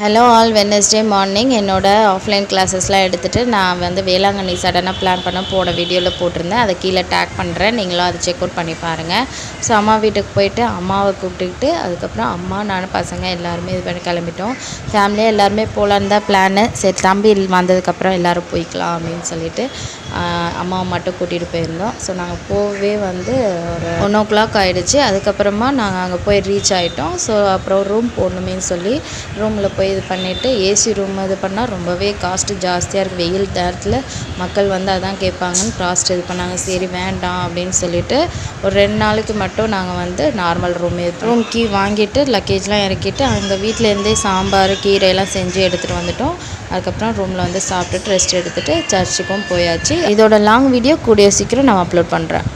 Hello all Wednesday morning என்னோட offline கிளாஸஸ்லாம் எடுத்துகிட்டு நான் வந்து வேளாங்கண்ணி சடனாக பிளான் பண்ண போன வீடியோவில் போட்டிருந்தேன். அதை கீழே டேக் பண்ணுறேன், நீங்களும் அதை செக் அவுட் பண்ணி பாருங்கள். ஸோ அம்மா வீட்டுக்கு போயிட்டு அம்மாவை கூப்பிட்டுக்கிட்டு அதுக்கப்புறம் அம்மா நானும் பசங்க எல்லாருமே இது பண்ணி கிளம்பிட்டோம். ஃபேமிலியாக எல்லாருமே போகலான்னு தான் பிளானு. சரி தம்பி வந்ததுக்கப்புறம் எல்லோரும் போய்க்கலாம் அப்படின்னு சொல்லிட்டு அம்மாவை மட்டும் கூட்டிகிட்டு போயிருந்தோம். ஸோ நாங்கள் போகவே வந்து ஒரு 1 ஆகிடுச்சு. அதுக்கப்புறமா நாங்கள் அங்கே போய் ரீச் ஆகிட்டோம். ஸோ அப்புறம் ரூம் போடணுமேன்னு சொல்லி ரூமில் போய் இது பண்ணிவிட்டு ஏசி ரூம் இது பண்ணால் ரொம்பவே காஸ்ட்டு ஜாஸ்தியாக இருக்குது. வெயில் நேரத்தில் மக்கள் வந்து அதான் கேட்பாங்கன்னு காஸ்ட் இது பண்ணாங்க. சரி வேண்டாம் அப்படின்னு சொல்லிவிட்டு ஒரு 2 நாளைக்கு மட்டும் நாங்கள் வந்து நார்மல் ரூம் கீ வாங்கிட்டு லக்கேஜ்லாம் இறக்கிட்டு அங்கே வீட்டிலேருந்தே சாம்பார் கீரையெல்லாம் செஞ்சு எடுத்துகிட்டு வந்துட்டோம். அதுக்கப்புறம் ரூமில் வந்து சாப்பிட்டுட்டு ரெஸ்ட் எடுத்துகிட்டு சர்ச்சுக்கும் போயாச்சு. இதோட லாங் வீடியோ கூடிய சீக்கிரம் நான் அப்லோட் பண்ணுறேன்.